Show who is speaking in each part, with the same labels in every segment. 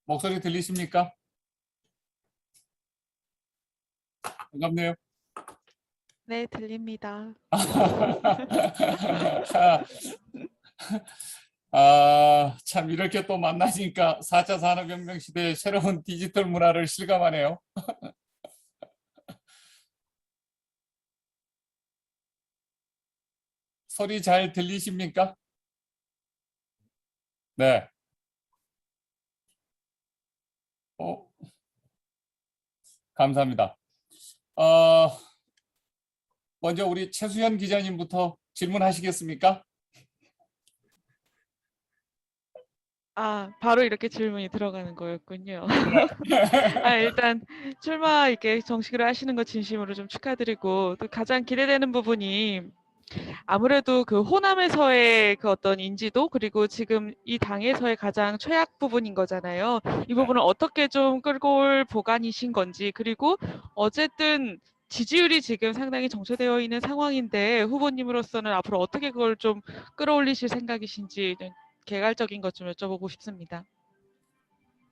Speaker 1: 목소리 들리십니까? 반갑네요.
Speaker 2: 네, 들립니다.
Speaker 1: 참 이렇게 또 만나니까 4차 산업혁명 시대의 새로운 디지털 문화를 실감하네요. 소리 잘 들리십니까? 네. 어, 감사합니다. 어, 먼저 우리 최수현 기자님부터 질문하시겠습니까?
Speaker 2: 바로 이렇게 질문이 들어가는 거였군요. 일단 출마 이렇게 정식으로 하시는 거 진심으로 좀 축하드리고, 또 가장 기대되는 부분이 아무래도 그 호남에서의 그 어떤 인지도, 그리고 지금 이 당에서의 가장 최악 부분인 거잖아요. 이
Speaker 1: 네.
Speaker 2: 부분을 어떻게 좀 끌고 올 보관이신 건지, 그리고 어쨌든 지지율이 지금 상당히 정체되어 있는 상황인데 후보님으로서는 앞으로 어떻게 그걸 좀 끌어올리실 생각이신지 개괄적인 것 좀 여쭤보고 싶습니다.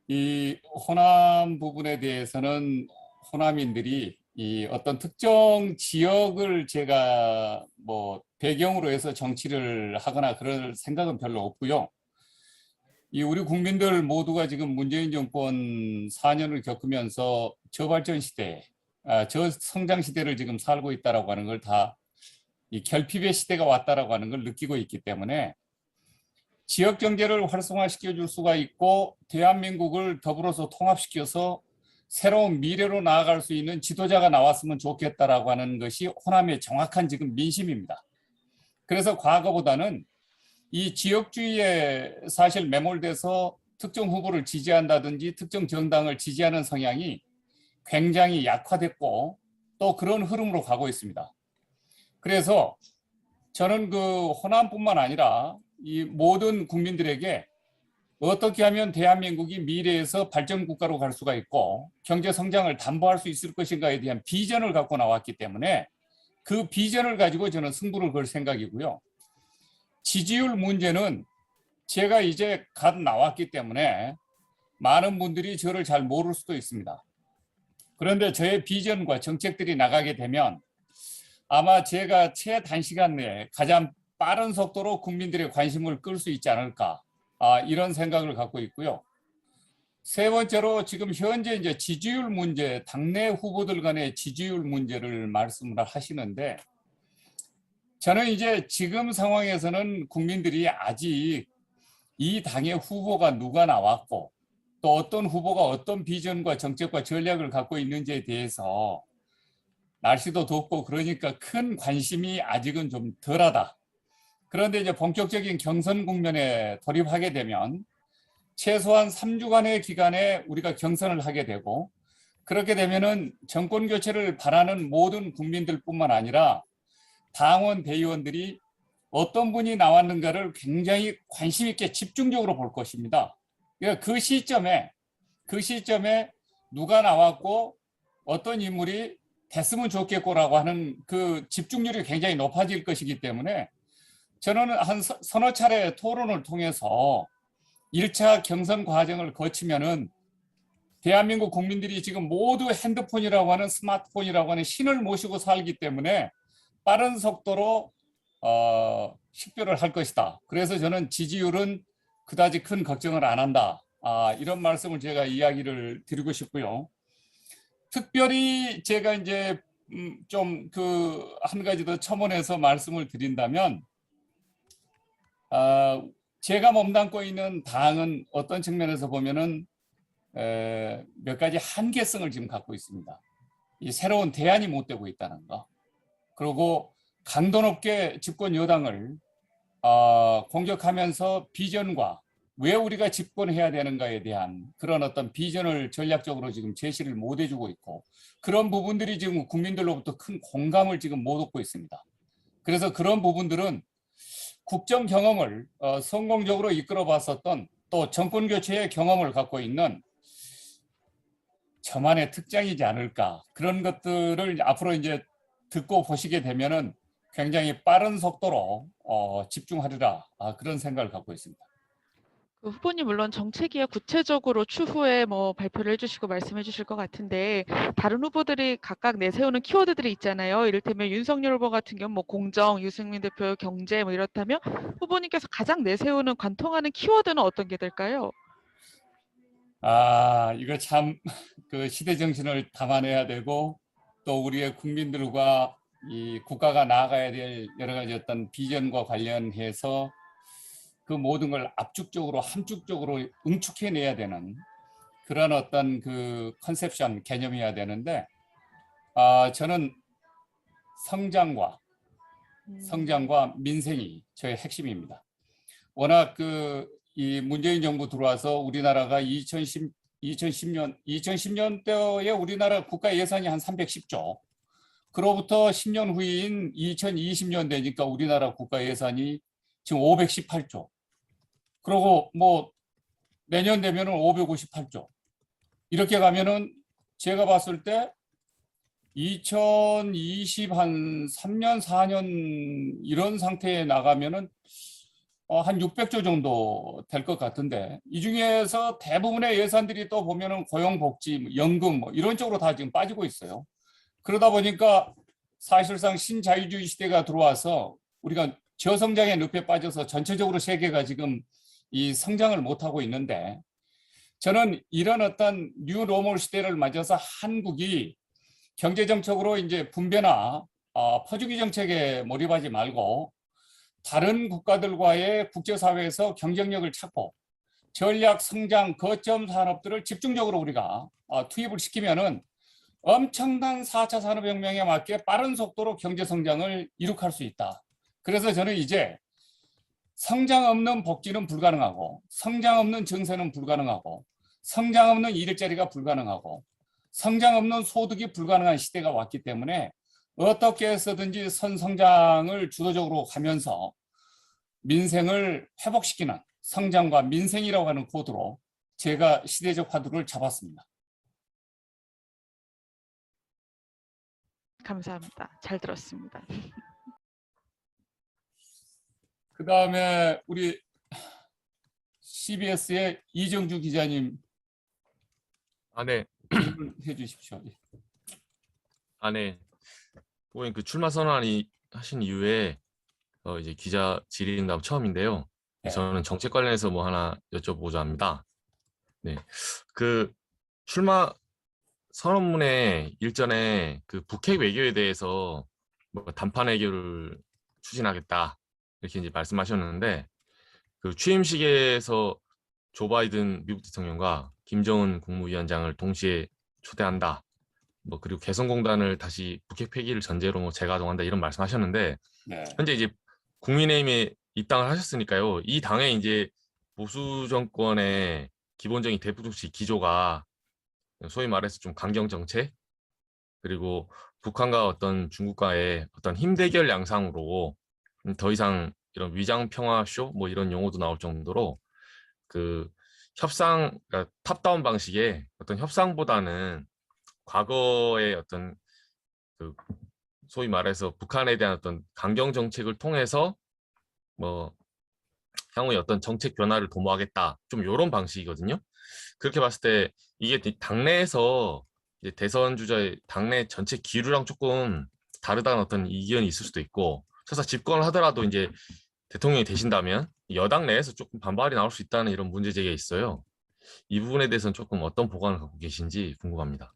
Speaker 1: 이 호남 부분에 대해서는 호남인들이 이 어떤 특정 지역을 제가 뭐 배경으로 해서 정치를 하거나 그럴 생각은 별로 없고요. 이 우리 국민들 모두가 지금 문재인 정권 4년을 겪으면서 저발전 시대, 저성장 시대를 지금 살고 있다라고 하는 걸 다 이 결핍의 시대가 왔다라고 하는 걸 느끼고 있기 때문에 지역 경제를 활성화시켜 줄 수가 있고 대한민국을 더불어서 통합시켜서 새로운 미래로 나아갈 수 있는 지도자가 나왔으면 좋겠다라고 하는 것이 호남의 정확한 지금 민심입니다. 그래서 과거보다는 이 지역주의에 사실 매몰돼서 특정 후보를 지지한다든지 특정 정당을 지지하는 성향이 굉장히 약화됐고 또 그런 흐름으로 가고 있습니다. 그래서 저는 그 호남뿐만 아니라 이 모든 국민들에게 어떻게 하면 대한민국이 미래에서 발전 국가로 갈 수가 있고 경제 성장을 담보할 수 있을 것인가에 대한 비전을 갖고 나왔기 때문에 그 비전을 가지고 저는 승부를 걸 생각이고요. 지지율 문제는 제가 이제 갓 나왔기 때문에 많은 분들이 저를 잘 모를 수도 있습니다. 그런데 저의 비전과 정책들이 나가게 되면 아마 제가 최단시간 내에 가장 빠른 속도로 국민들의 관심을 끌 수 있지 않을까 이런 생각을 갖고 있고요. 세 번째로 지금 현재 이제 지지율 문제, 당내 후보들 간의 지지율 문제를 말씀을 하시는데 저는 이제 지금 상황에서는 국민들이 아직 이 당의 후보가 누가 나왔고 또 어떤 후보가 어떤 비전과 정책과 전략을 갖고 있는지에 대해서 날씨도 덥고 그러니까 큰 관심이 아직은 좀 덜하다. 그런데 이제 본격적인 경선 국면에 돌입하게 되면 최소한 3주간의 기간에 우리가 경선을 하게 되고 그렇게 되면은 정권 교체를 바라는 모든 국민들뿐만 아니라 당원 대의원들이 어떤 분이 나왔는가를 굉장히 관심 있게 집중적으로 볼 것입니다. 그러니까 그 시점에 누가 나왔고 어떤 인물이 됐으면 좋겠고라고 하는 그 집중률이 굉장히 높아질 것이기 때문에 저는 한 서너 차례 토론을 통해서 1차 경선 과정을 거치면은 대한민국 국민들이 지금 모두 핸드폰이라고 하는 스마트폰이라고 하는 신을 모시고 살기 때문에 빠른 속도로 식별을 할 것이다. 그래서 저는 지지율은 그다지 큰 걱정을 안 한다. 이런 말씀을 제가 이야기를 드리고 싶고요. 특별히 제가 이제 좀 그 한 가지 더 첨언해서 말씀을 드린다면 제가 몸담고 있는 당은 어떤 측면에서 보면은 몇 가지 한계성을 지금 갖고 있습니다. 이 새로운 대안이 못 되고 있다는 거. 그리고 강도 높게 집권 여당을 공격하면서 비전과 왜 우리가 집권해야 되는가에 대한 그런 어떤 비전을 전략적으로 지금 제시를 못 해주고 있고 그런 부분들이 지금 국민들로부터 큰 공감을 지금 못 얻고 있습니다. 그래서 그런 부분들은 국정 경험을 성공적으로 이끌어 봤었던 또 정권 교체의 경험을 갖고 있는 저만의 특장이지 않을까. 그런 것들을 앞으로 이제 듣고 보시게 되면은 굉장히 빠른 속도로 집중하리라 그런 생각을 갖고 있습니다.
Speaker 2: 그 후보님 물론 정책이야 구체적으로 추후에 뭐 발표를 해주시고 말씀해 주실 것 같은데 다른 후보들이 각각 내세우는 키워드들이 있잖아요. 이를테면 윤석열 후보 같은 경우 뭐 공정, 유승민 대표 경제 뭐 이렇다면 후보님께서 가장 내세우는 관통하는 키워드는 어떤 게 될까요?
Speaker 1: 이거 참 그 시대 정신을 담아내야 되고 또 우리의 국민들과 이 국가가 나아가야 될 여러 가지 어떤 비전과 관련해서 그 모든 걸 압축적으로 함축적으로 응축해내야 되는 그런 어떤 그 컨셉션 개념이어야 되는데 저는 성장과 성장과 민생이 저의 핵심입니다. 워낙 이 문재인 정부 들어와서 우리나라가 2010년대에 우리나라 국가 예산이 한 310조. 그로부터 10년 후인 2020년 되니까 우리나라 국가 예산이 지금 518조. 그리고 뭐 내년 되면은 558조. 이렇게 가면은 제가 봤을 때 2020 한 3년, 4년 이런 상태에 나가면은 한 600조 정도 될 것 같은데 이 중에서 대부분의 예산들이 또 보면은 고용복지, 연금 뭐 이런 쪽으로 다 지금 빠지고 있어요. 그러다 보니까 사실상 신자유주의 시대가 들어와서 우리가 저성장의 늪에 빠져서 전체적으로 세계가 지금 이 성장을 못하고 있는데 저는 이런 어떤 뉴 노멀 시대를 맞아서 한국이 경제정책으로 이제 분배나 퍼주기 정책에 몰입하지 말고 다른 국가들과의 국제사회에서 경쟁력을 찾고 전략 성장 거점 산업들을 집중적으로 우리가 투입을 시키면은 엄청난 4차 산업혁명에 맞게 빠른 속도로 경제 성장을 이룩할 수 있다. 그래서 저는 이제 성장 없는 복지는 불가능하고 성장 없는 증세는 불가능하고 성장 없는 일자리가 불가능하고 성장 없는 소득이 불가능한 시대가 왔기 때문에 어떻게 해서든지 선성장을 주도적으로 가면서 민생을 회복시키는 성장과 민생이라고 하는 코드로 제가 시대적 화두를 잡았습니다.
Speaker 2: 감사합니다. 잘 들었습니다.
Speaker 1: 그 다음에 우리 CBS의 이정주 기자님
Speaker 3: 네.
Speaker 1: 질문해 주십시오.
Speaker 3: 네. 후보님 그 출마 선언이 하신 이후에 이제 기자 질의응답 처음인데요.
Speaker 1: 네.
Speaker 3: 저는 정책 관련해서 뭐 하나 여쭤보고자 합니다. 네. 그 출마 선언문의 일전에 그 북핵 외교에 대해서 뭐 단판 해결을 추진하겠다 이렇게 이제 말씀하셨는데 그 취임식에서 조 바이든 미국 대통령과 김정은 국무위원장을 동시에 초대한다. 뭐 그리고 개성공단을 다시 북핵 폐기를 전제로 뭐 재가동한다 이런 말씀하셨는데
Speaker 1: 네.
Speaker 3: 현재 이제 국민의힘에 입당을 하셨으니까요. 이 당의 이제 보수 정권의 기본적인 대북정책 기조가 소위 말해서 좀 강경 정책 그리고 북한과 어떤 중국과의 어떤 힘대결 양상으로 더 이상 이런 위장 평화 쇼 뭐 이런 용어도 나올 정도로 그 협상 그러니까 탑다운 방식의 어떤 협상보다는 과거의 어떤 그 소위 말해서 북한에 대한 어떤 강경 정책을 통해서 뭐 향후에 어떤 정책 변화를 도모하겠다 좀 이런 방식이거든요. 그렇게 봤을 때 이게 당내에서 이제 대선 주자의 당내 전체 기류랑 조금 다르다는 어떤 이견이 있을 수도 있고 설사 집권을 하더라도 이제 대통령이 되신다면 여당 내에서 조금 반발이 나올 수 있다는 이런 문제 제기가 있어요. 이 부분에 대해서는 조금 어떤 보관을 갖고 계신지 궁금합니다.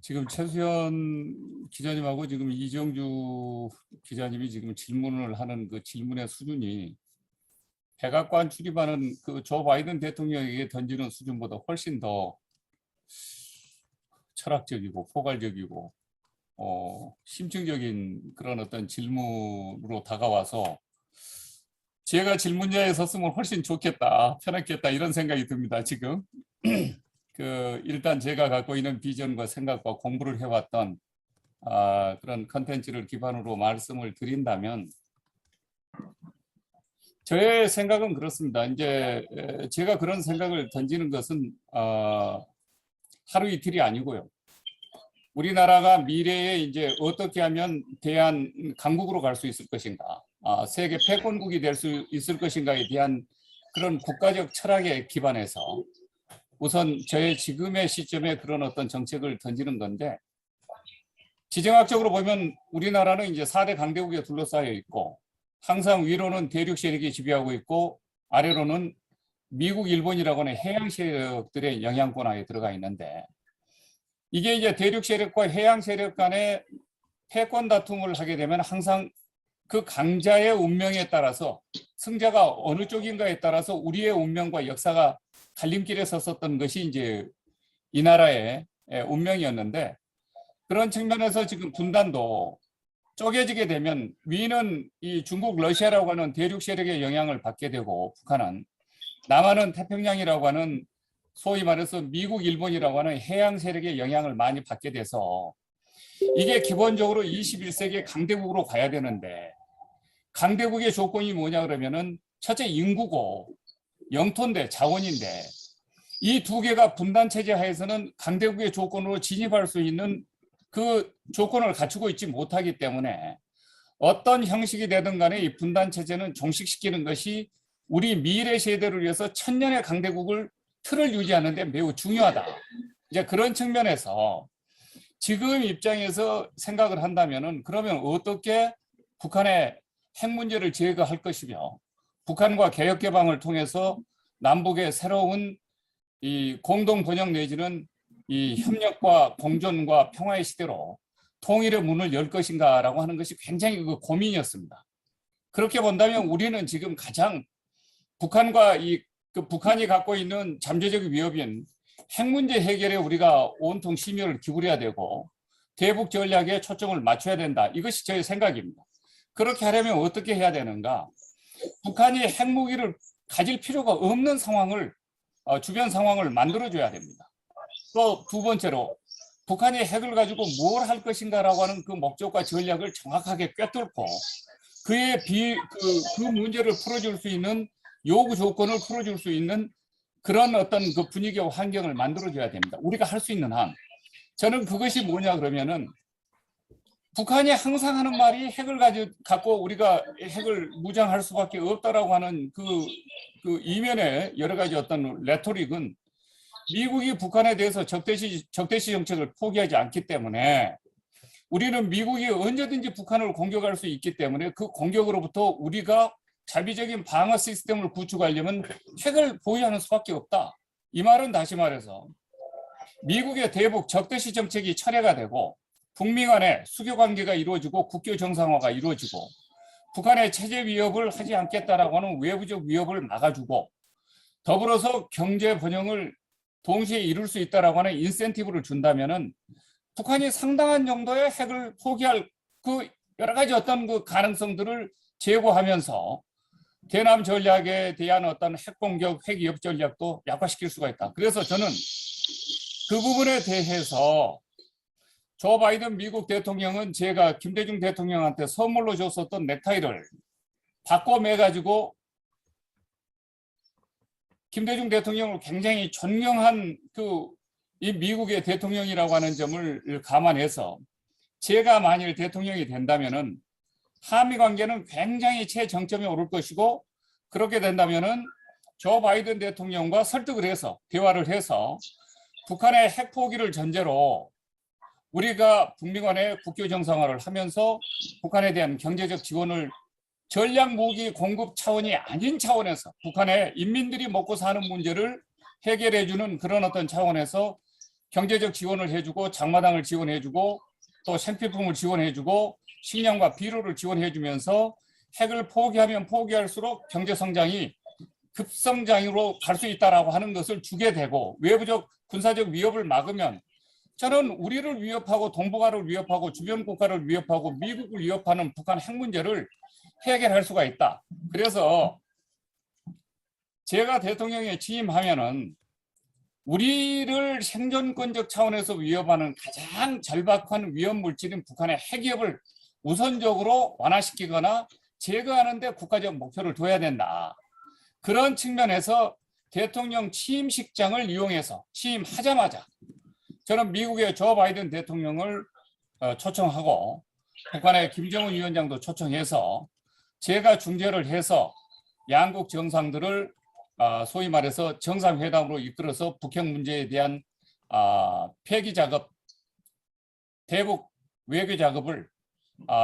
Speaker 1: 지금 최수연 기자님하고 지금 이정주 기자님이 지금 질문을 하는 그 질문의 수준이 백악관 출입하는 그 조 바이든 대통령에게 던지는 수준보다 훨씬 더 철학적이고 포괄적이고 심층적인 그런 어떤 질문으로 다가와서 제가 질문자에 섰으면 훨씬 좋겠다, 편했겠다 이런 생각이 듭니다. 지금 일단 제가 갖고 있는 비전과 생각과 공부를 해왔던 그런 컨텐츠를 기반으로 말씀을 드린다면 저의 생각은 그렇습니다. 이제 제가 그런 생각을 던지는 것은 하루 이틀이 아니고요. 우리나라가 미래에 이제 어떻게 하면 대한 강국으로 갈 수 있을 것인가, 세계 패권국이 될 수 있을 것인가에 대한 그런 국가적 철학에 기반해서 우선 저의 지금의 시점에 그런 어떤 정책을 던지는 건데, 지정학적으로 보면 우리나라는 이제 4대 강대국에 둘러싸여 있고 항상 위로는 대륙 세력이 지배하고 있고 아래로는 미국, 일본이라고 하는 해양 세력들의 영향권 하에 들어가 있는데, 이게 이제 대륙 세력과 해양 세력 간의 패권 다툼을 하게 되면 항상 그 강자의 운명에 따라서, 승자가 어느 쪽인가에 따라서 우리의 운명과 역사가 갈림길에 섰었던 것이 이제 이 나라의 운명이었는데, 그런 측면에서 지금 분단도 쪼개지게 되면 위는 이 중국, 러시아라고 하는 대륙 세력의 영향을 받게 되고, 북한은 남한은 태평양이라고 하는 소위 말해서 미국, 일본이라고 하는 해양 세력의 영향을 많이 받게 돼서 이게 기본적으로 21세기 강대국으로 가야 되는데, 강대국의 조건이 뭐냐 그러면은 첫째 인구고 영토인데 자원인데, 이 두 개가 분단 체제 하에서는 강대국의 조건으로 진입할 수 있는 그 조건을 갖추고 있지 못하기 때문에 어떤 형식이 되든 간에 이 분단 체제는 종식시키는 것이 우리 미래 세대를 위해서 천년의 강대국을 틀을 유지하는 데 매우 중요하다. 이제 그런 측면에서 지금 입장에서 생각을 한다면은, 그러면 어떻게 북한의 핵 문제를 제거할 것이며 북한과 개혁 개방을 통해서 남북의 새로운 이 공동 번영 내지는 이 협력과 공존과 평화의 시대로 통일의 문을 열 것인가라고 하는 것이 굉장히 그 고민이었습니다. 그렇게 본다면 우리는 지금 가장 북한과 북한이 갖고 있는 잠재적 위협인 핵 문제 해결에 우리가 온통 심혈을 기울여야 되고 대북 전략에 초점을 맞춰야 된다. 이것이 저의 생각입니다. 그렇게 하려면 어떻게 해야 되는가? 북한이 핵무기를 가질 필요가 없는 상황을, 주변 상황을 만들어줘야 됩니다. 또 두 번째로 북한이 핵을 가지고 뭘 할 것인가라고 하는 그 목적과 전략을 정확하게 꿰뚫고 그 문제를 풀어줄 수 있는 요구 조건을 풀어줄 수 있는 그런 어떤 그 분위기와 환경을 만들어줘야 됩니다. 우리가 할 수 있는 한. 저는 그것이 뭐냐 그러면은, 북한이 항상 하는 말이 핵을 갖고 우리가 핵을 무장할 수밖에 없다라고 하는 그 이면에 여러 가지 어떤 레토릭은 미국이 북한에 대해서 적대시 정책을 포기하지 않기 때문에, 우리는 미국이 언제든지 북한을 공격할 수 있기 때문에 그 공격으로부터 우리가 자비적인 방어 시스템을 구축하려면 핵을 보유하는 수밖에 없다. 이 말은 다시 말해서 미국의 대북 적대시 정책이 철회가 되고 북미 간의 수교 관계가 이루어지고 국교 정상화가 이루어지고 북한의 체제 위협을 하지 않겠다라고 하는 외부적 위협을 막아주고 더불어서 경제 번영을 동시에 이룰 수 있다라고 하는 인센티브를 준다면은 북한이 상당한 정도의 핵을 포기할 그 여러 가지 어떤 그 가능성들을 제고하면서 대남 전략에 대한 어떤 핵 공격, 핵 위협 전략도 약화시킬 수가 있다. 그래서 저는 그 부분에 대해서 조 바이든 미국 대통령은 제가 김대중 대통령한테 선물로 줬었던 넥타이를 바꿔 매가지고 김대중 대통령을 굉장히 존경한 이 미국의 대통령이라고 하는 점을 감안해서 제가 만일 대통령이 된다면은 한미 관계는 굉장히 최정점에 오를 것이고, 그렇게 된다면은 조 바이든 대통령과 설득을 해서 대화를 해서 북한의 핵 포기를 전제로 우리가 북미 간의 국교 정상화를 하면서 북한에 대한 경제적 지원을 전략 무기 공급 차원이 아닌 차원에서 북한의 인민들이 먹고 사는 문제를 해결해주는 그런 어떤 차원에서 경제적 지원을 해주고 장마당을 지원해주고 또 생필품을 지원해주고 식량과 비료를 지원해주면서 핵을 포기하면 포기할수록 경제 성장이 급성장으로 갈 수 있다라고 하는 것을 주게 되고, 외부적 군사적 위협을 막으면 저는 우리를 위협하고 동북아를 위협하고 주변 국가를 위협하고 미국을 위협하는 북한 핵 문제를 해결할 수가 있다. 그래서 제가 대통령에 취임하면은 우리를 생존권적 차원에서 위협하는 가장 절박한 위험 물질인 북한의 핵 위협을 우선적으로 완화시키거나 제거하는 데 국가적 목표를 둬야 된다. 그런 측면에서 대통령 취임식장을 이용해서 취임하자마자 저는 미국의 조 바이든 대통령을 초청하고 북한의 김정은 위원장도 초청해서 제가 중재를 해서 양국 정상들을 소위 말해서 정상회담으로 이끌어서 북핵 문제에 대한 폐기 작업, 대북 외교 작업을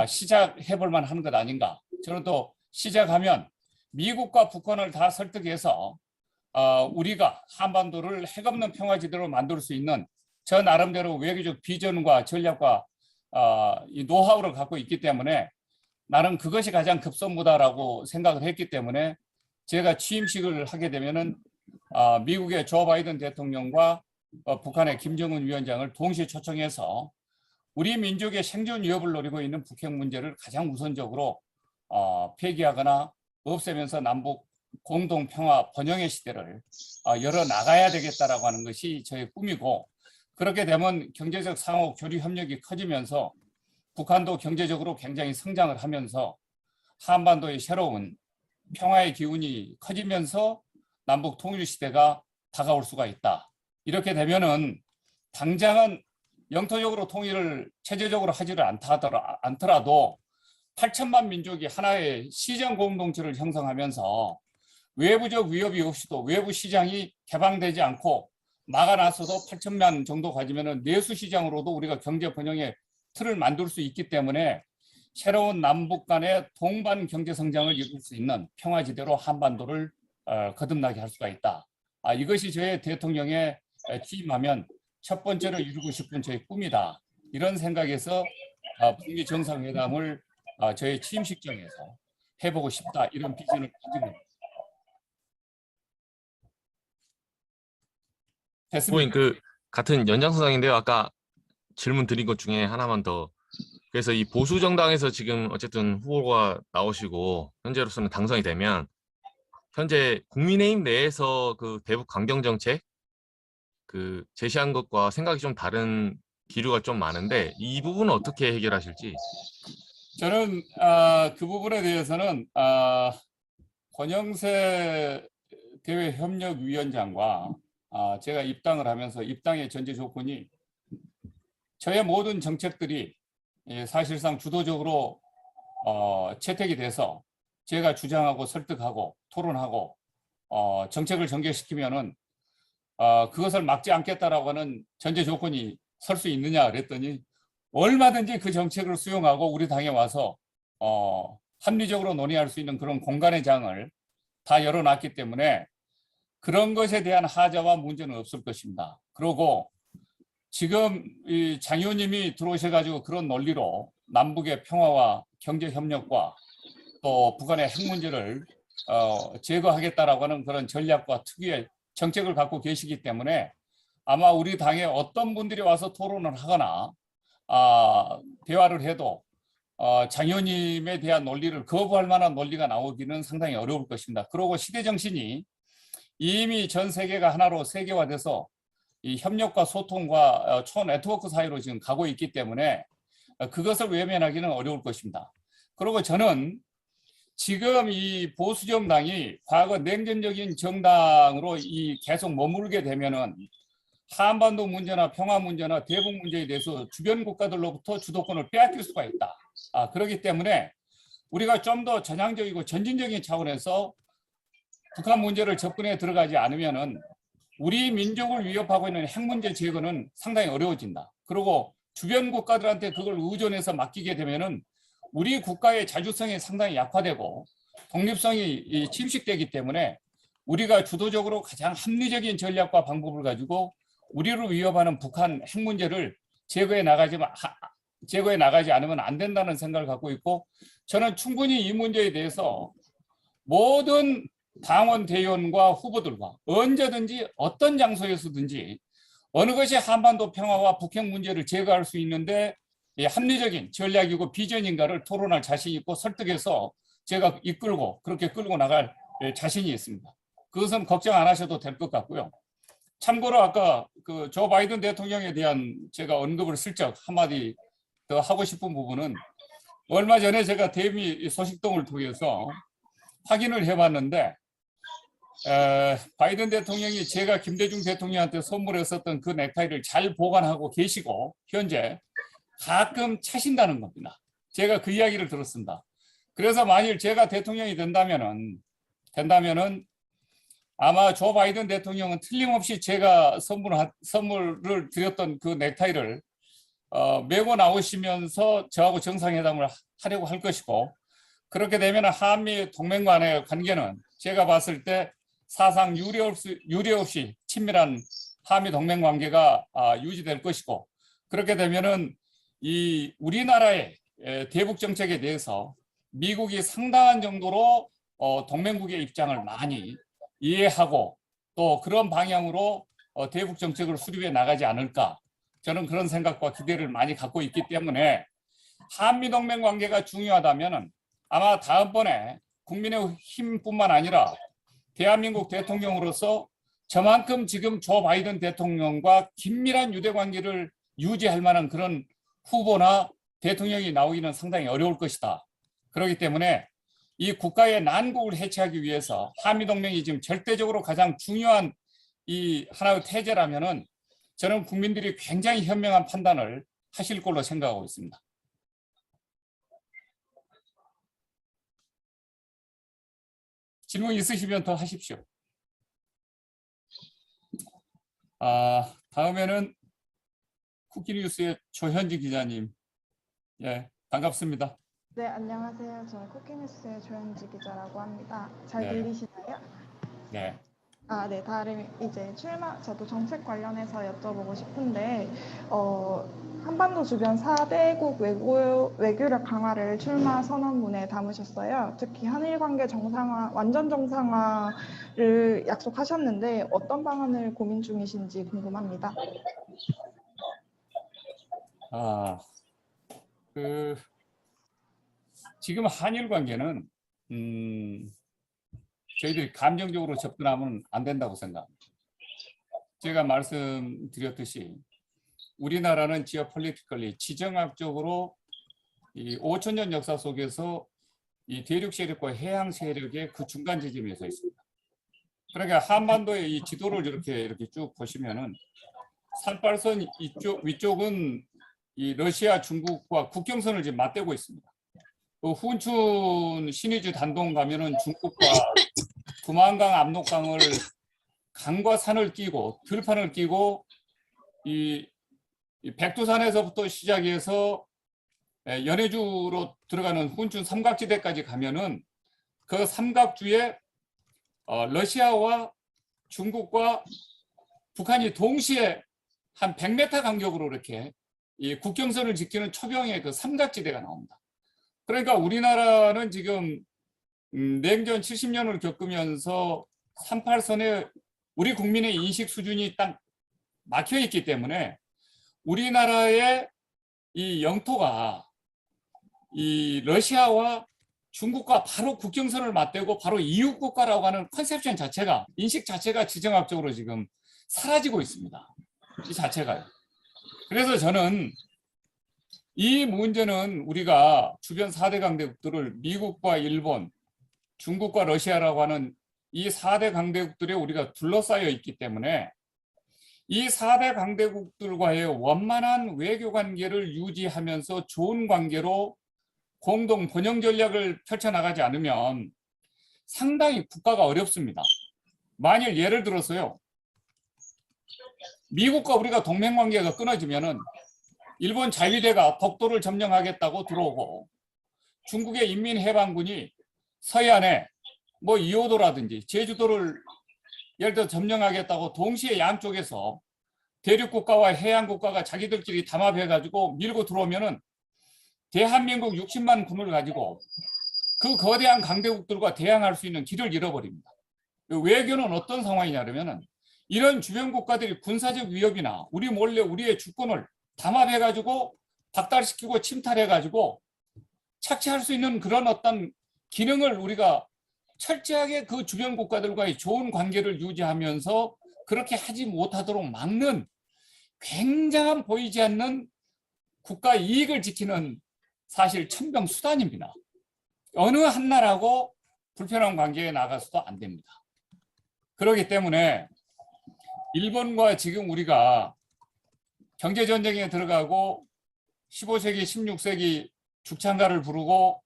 Speaker 1: 시작해 볼 만한 것 아닌가. 저는 또 시작하면 미국과 북한을 다 설득해서 우리가 한반도를 핵없는 평화지대로 만들 수 있는 저 나름대로 외교적 비전과 전략과 이 노하우를 갖고 있기 때문에 나는 그것이 가장 급선무다라고 생각을 했기 때문에 제가 취임식을 하게 되면은 미국의 조 바이든 대통령과 북한의 김정은 위원장을 동시에 초청해서 우리 민족의 생존 위협을 노리고 있는 북핵 문제를 가장 우선적으로 폐기하거나 없애면서 남북 공동 평화 번영의 시대를 열어 나가야 되겠다라고 하는 것이 저의 꿈이고, 그렇게 되면 경제적 상호 교류 협력이 커지면서 북한도 경제적으로 굉장히 성장을 하면서 한반도의 새로운 평화의 기운이 커지면서 남북 통일 시대가 다가올 수가 있다. 이렇게 되면은 당장은 영토적으로 통일을 체제적으로 하지를 않더라도 8천만 민족이 하나의 시장 공동체를 형성하면서 외부적 위협이 없이도 외부 시장이 개방되지 않고 막아놨어도 8천만 정도 가지면은 내수 시장으로도 우리가 경제 번영의 틀을 만들 수 있기 때문에 새로운 남북 간의 동반 경제 성장을 이룰 수 있는 평화지대로 한반도를 거듭나게 할 수가 있다. 이것이 저의 대통령에 취임하면 첫 번째로 이루고 싶은 저의 꿈이다. 이런 생각에서 북미 정상회담을 저의 취임식장에서 해보고 싶다. 이런 비전을 가지고 있습니다.
Speaker 3: 후보님
Speaker 1: 됐습니까?
Speaker 3: 그 같은 연장선상인데요. 아까 질문 드린 것 중에 하나만 더. 그래서 이 보수 정당에서 지금 어쨌든 후보가 나오시고 현재로서는 당선이 되면 현재 국민의힘 내에서 그 대북 강경 정책 그 제시한 것과 생각이 좀 다른 기류가 좀 많은데 이 부분은 어떻게 해결하실지.
Speaker 1: 저는 그 부분에 대해서는 권영세 대외협력위원장과 제가 입당을 하면서 입당의 전제 조건이 저의 모든 정책들이 사실상 주도적으로 채택이 돼서 제가 주장하고 설득하고 토론하고 정책을 전개시키면은 그것을 막지 않겠다라고 하는 전제 조건이 설 수 있느냐 그랬더니 얼마든지 그 정책을 수용하고 우리 당에 와서 합리적으로 논의할 수 있는 그런 공간의 장을 다 열어놨기 때문에 그런 것에 대한 하자와 문제는 없을 것입니다. 그리고 지금 이 장 의원님이 들어오셔가지고 그런 논리로 남북의 평화와 경제 협력과 또 북한의 핵 문제를 제거하겠다라고 하는 그런 전략과 특유의 정책을 갖고 계시기 때문에 아마 우리 당에 어떤 분들이 와서 토론을 하거나 대화를 해도 장 의원님에 대한 논리를 거부할 만한 논리가 나오기는 상당히 어려울 것입니다. 그리고 시대 정신이 이미 전 세계가 하나로 세계화돼서 이 협력과 소통과 초 네트워크 사이로 지금 가고 있기 때문에 그것을 외면하기는 어려울 것입니다. 그리고 저는 지금 이 보수 정당이 과거 냉전적인 정당으로 계속 머물게 되면은 한반도 문제나 평화 문제나 대북 문제에 대해서 주변 국가들로부터 주도권을 빼앗길 수가 있다. 그렇기 때문에 우리가 좀 더 전향적이고 전진적인 차원에서 북한 문제를 접근해 들어가지 않으면은 우리 민족을 위협하고 있는 핵 문제 제거는 상당히 어려워진다. 그리고 주변 국가들한테 그걸 의존해서 맡기게 되면은 우리 국가의 자주성이 상당히 약화되고 독립성이 침식되기 때문에 우리가 주도적으로 가장 합리적인 전략과 방법을 가지고 우리를 위협하는 북한 핵 문제를 제거해 나가지 않으면 안 된다는 생각을 갖고 있고, 저는 충분히 이 문제에 대해서 모든 당원 대의원과 후보들과 언제든지 어떤 장소에서든지 어느 것이 한반도 평화와 북핵 문제를 제거할 수 있는데 합리적인 전략이고 비전인가를 토론할 자신이 있고 설득해서 제가 이끌고 그렇게 끌고 나갈 자신이 있습니다. 그것은 걱정 안 하셔도 될 것 같고요. 참고로 아까 그 조 바이든 대통령에 대한 제가 언급을 슬쩍 한마디 더 하고 싶은 부분은, 얼마 전에 제가 대미 소식통을 통해서 확인을 해봤는데 바이든 대통령이 제가 김대중 대통령한테 선물했었던 그 넥타이를 잘 보관하고 계시고 현재 가끔 차신다는 겁니다. 제가 그 이야기를 들었습니다. 그래서 만일 제가 대통령이 된다면은 아마 조 바이든 대통령은 틀림없이 제가 선물을 드렸던 그 넥타이를 메고 나오시면서 저하고 정상회담을 하려고 할 것이고, 그렇게 되면 한미 동맹 간의 관계는 제가 봤을 때 사상 유례 없이 친밀한 한미 동맹 관계가 유지될 것이고, 그렇게 되면은 이 우리나라의 대북 정책에 대해서 미국이 상당한 정도로 동맹국의 입장을 많이 이해하고 또 그런 방향으로 대북 정책을 수립해 나가지 않을까, 저는 그런 생각과 기대를 많이 갖고 있기 때문에 한미 동맹 관계가 중요하다면은 아마 다음번에 국민의힘뿐만 아니라 대한민국 대통령으로서 저만큼 지금 조 바이든 대통령과 긴밀한 유대 관계를 유지할 만한 그런 후보나 대통령이 나오기는 상당히 어려울 것이다. 그렇기 때문에 이 국가의 난국을 해체하기 위해서 한미동맹이 지금 절대적으로 가장 중요한 이 하나의 태제라면은 저는 국민들이 굉장히 현명한 판단을 하실 걸로 생각하고 있습니다. 질문 있으시면 더 하십시오. 다음에는 쿠키뉴스의 조현지 기자님. 예, 반갑습니다.
Speaker 4: 네, 안녕하세요. 저는 쿠키뉴스의 조현지 기자라고 합니다. 잘
Speaker 1: 네.
Speaker 4: 들리시나요?
Speaker 1: 네.
Speaker 4: 네, 다른 이제 저도 정책 관련해서 여쭤보고 싶은데, 한반도 주변 4대국 외교력 강화를 출마 선언문에 담으셨어요. 특히 한일 관계 완전 정상화를 약속하셨는데 어떤 방안을 고민 중이신지 궁금합니다.
Speaker 1: 지금 한일 관계는 저희들이 감정적으로 접근하면 안 된다고 생각합니다. 제가 말씀드렸듯이 우리나라는 지오폴리티컬리 지정학적으로 이 5,000년 역사 속에서 이 대륙 세력과 해양 세력의 그 중간 지점에 서 있습니다. 그러니까 한반도의 이 지도를 이렇게 쭉 보시면은 38선 위쪽은 이 러시아, 중국과 국경선을 지금 맞대고 있습니다. 그 훈춘 신의주 단동 가면은 중국과 두만강, 압록강을 강과 산을 끼고 들판을 끼고 이 백두산에서부터 시작해서 연해주로 들어가는 훈춘 삼각지대까지 가면은 그 삼각주에 러시아와 중국과 북한이 동시에 한 100m 간격으로 이렇게 이 국경선을 지키는 초병의 그 삼각지대가 나옵니다. 그러니까 우리나라는 지금 냉전 70년을 겪으면서 38선에 우리 국민의 인식 수준이 딱 막혀 있기 때문에 우리나라의 이 영토가 이 러시아와 중국과 바로 국경선을 맞대고 바로 이웃 국가라고 하는 컨셉션 자체가, 인식 자체가 지정학적으로 지금 사라지고 있습니다. 이 자체가요. 그래서 저는 이 문제는 우리가 주변 4대 강대국들을 미국과 일본, 중국과 러시아라고 하는 이 4대 강대국들에 우리가 둘러싸여 있기 때문에 이 4대 강대국들과의 원만한 외교 관계를 유지하면서 좋은 관계로 공동 번영 전략을 펼쳐나가지 않으면 상당히 국가가 어렵습니다. 만일 예를 들어서요, 미국과 우리가 동맹 관계가 끊어지면은 일본 자위대가 독도를 점령하겠다고 들어오고 중국의 인민해방군이 서해안에 뭐 이호도라든지 제주도를 예를 들어 점령하겠다고 동시에 양쪽에서 대륙국가와 해양국가가 자기들끼리 담합해가지고 밀고 들어오면은 대한민국 60만 군을 가지고 그 거대한 강대국들과 대항할 수 있는 길을 잃어버립니다. 외교는 어떤 상황이냐면은 이런 주변 국가들이 군사적 위협이나 우리 몰래 우리의 주권을 담합해가지고 박탈시키고 침탈해가지고 착취할 수 있는 그런 어떤 기능을 우리가 철저하게 그 주변 국가들과의 좋은 관계를 유지하면서 그렇게 하지 못하도록 막는 굉장한 보이지 않는 국가 이익을 지키는 사실 천병수단입니다. 어느 한 나라하고 불편한 관계에 나가서도 안 됩니다. 그렇기 때문에 일본과 지금 우리가 경제전쟁에 들어가고 15세기, 16세기 죽창가를 부르고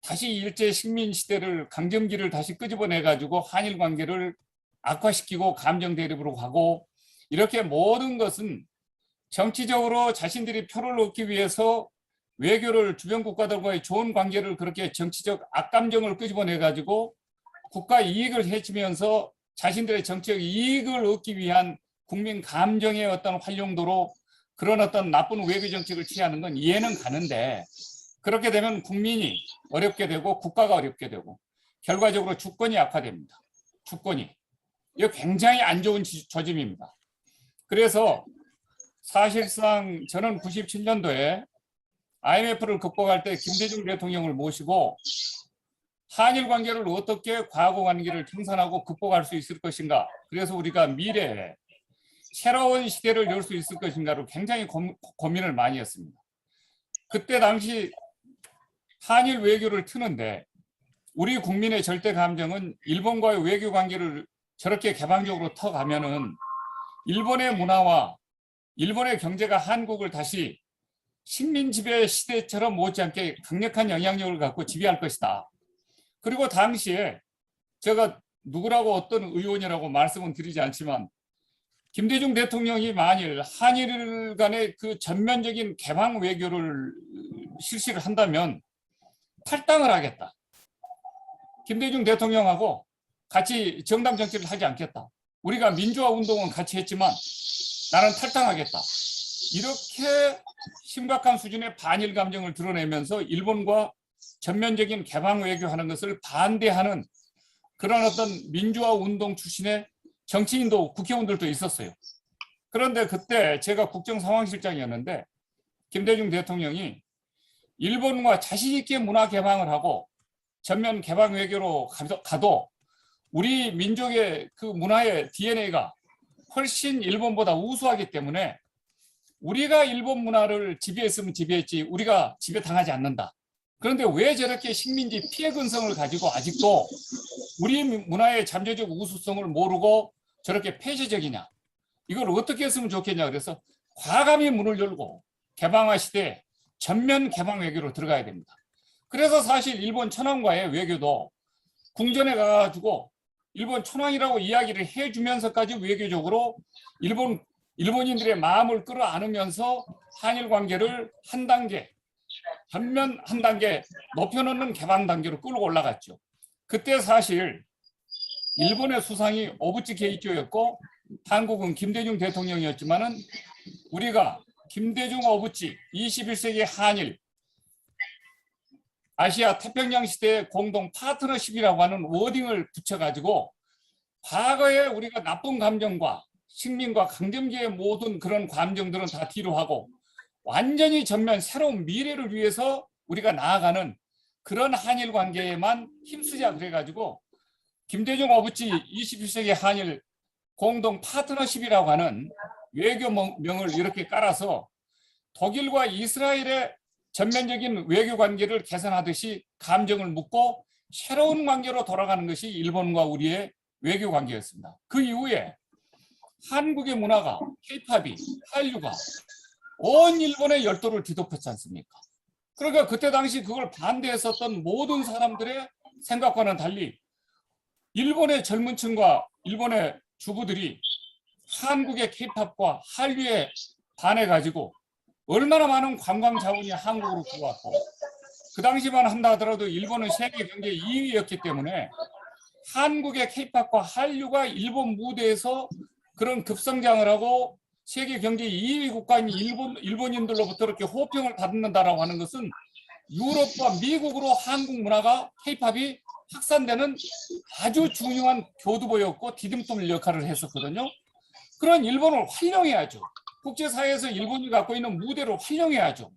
Speaker 1: 다시 일제 식민 시대를 강점기를 다시 끄집어내 가지고 한일 관계를 악화시키고 감정 대립으로 가고 이렇게 모든 것은 정치적으로 자신들이 표를 얻기 위해서 외교를 주변 국가들과의 좋은 관계를 그렇게 정치적 악감정을 끄집어내 가지고 국가 이익을 해치면서 자신들의 정치적 이익을 얻기 위한 국민 감정의 어떤 활용도로 그런 어떤 나쁜 외교 정책을 취하는 건 이해는 가는데 그렇게 되면 국민이 어렵게 되고 국가가 어렵게 되고 결과적으로 주권이 악화됩니다. 주권이. 이거 굉장히 안 좋은 조짐입니다. 그래서 사실상 저는 97년도에 IMF를 극복할 때 김대중 대통령을 모시고 한일 관계를 어떻게 과거 관계를 청산하고 극복할 수 있을 것인가. 그래서 우리가 미래에 새로운 시대를 열 수 있을 것인가를 굉장히 고민을 많이 했습니다. 그때 당시 한일 외교를 트는데 우리 국민의 절대 감정은 일본과의 외교 관계를 저렇게 개방적으로 터가면은 일본의 문화와 일본의 경제가 한국을 다시 식민 지배 시대처럼 못지않게 강력한 영향력을 갖고 지배할 것이다. 그리고 당시에 제가 누구라고 어떤 의원이라고 말씀은 드리지 않지만 김대중 대통령이 만일 한일 간의 그 전면적인 개방 외교를 실시를 한다면 탈당을 하겠다. 김대중 대통령하고 같이 정당 정치를 하지 않겠다. 우리가 민주화 운동은 같이 했지만 나는 탈당하겠다. 이렇게 심각한 수준의 반일 감정을 드러내면서 일본과 전면적인 개방 외교하는 것을 반대하는 그런 어떤 민주화 운동 출신의 정치인도 국회의원들도 있었어요. 그런데 그때 제가 국정상황실장이었는데 김대중 대통령이 일본과 자신 있게 문화 개방을 하고 전면 개방 외교로 가도 우리 민족의 그 문화의 DNA가 훨씬 일본보다 우수하기 때문에 우리가 일본 문화를 지배했으면 지배했지 우리가 지배당하지 않는다. 그런데 왜 저렇게 식민지 피해 근성을 가지고 아직도 우리 문화의 잠재적 우수성을 모르고 저렇게 폐쇄적이냐. 이걸 어떻게 했으면 좋겠냐. 그래서 과감히 문을 열고 개방화 시대에 전면 개방 외교로 들어가야 됩니다. 그래서 사실 일본 천황과의 외교도 궁전에 가가지고 일본 천황이라고 이야기를 해주면서까지 외교적으로 일본인들의 마음을 끌어안으면서 한일 관계를 한 단계, 전면 한 단계 높여놓는 개방 단계로 끌고 올라갔죠. 그때 사실 일본의 수상이 오부치 게이치오였고 한국은 김대중 대통령이었지만은 우리가 김대중 오부치 21세기 한일 아시아 태평양 시대의 공동 파트너십이라고 하는 워딩을 붙여가지고 과거에 우리가 나쁜 감정과 식민과 강점기의 모든 그런 감정들은 다 뒤로 하고 완전히 전면 새로운 미래를 위해서 우리가 나아가는 그런 한일 관계에만 힘쓰자 그래가지고 김대중 오부치 21세기 한일 공동 파트너십이라고 하는 외교명을 이렇게 깔아서 독일과 이스라엘의 전면적인 외교 관계를 개선하듯이 감정을 묻고 새로운 관계로 돌아가는 것이 일본과 우리의 외교 관계였습니다. 그 이후에 한국의 문화가 K-팝이 한류가 온 일본의 열도를 뒤덮었지 않습니까? 그러니까 그때 당시 그걸 반대했었던 모든 사람들의 생각과는 달리 일본의 젊은 층과 일본의 주부들이 한국의 K-팝과 한류에 반해가지고 얼마나 많은 관광 자원이 한국으로 들어왔고 그 당시만 한다 하더라도 일본은 세계 경제 2위였기 때문에 한국의 K-팝과 한류가 일본 무대에서 그런 급성장을 하고 세계 경제 2위 국가인 일본인들로부터 이렇게 호평을 받는다라고 하는 것은 유럽과 미국으로 한국 문화가 K-팝이 확산되는 아주 중요한 교두보였고 디딤돌 역할을 했었거든요. 그런 일본을 활용해야죠. 국제사회에서 일본이 갖고 있는 무대를 활용해야죠.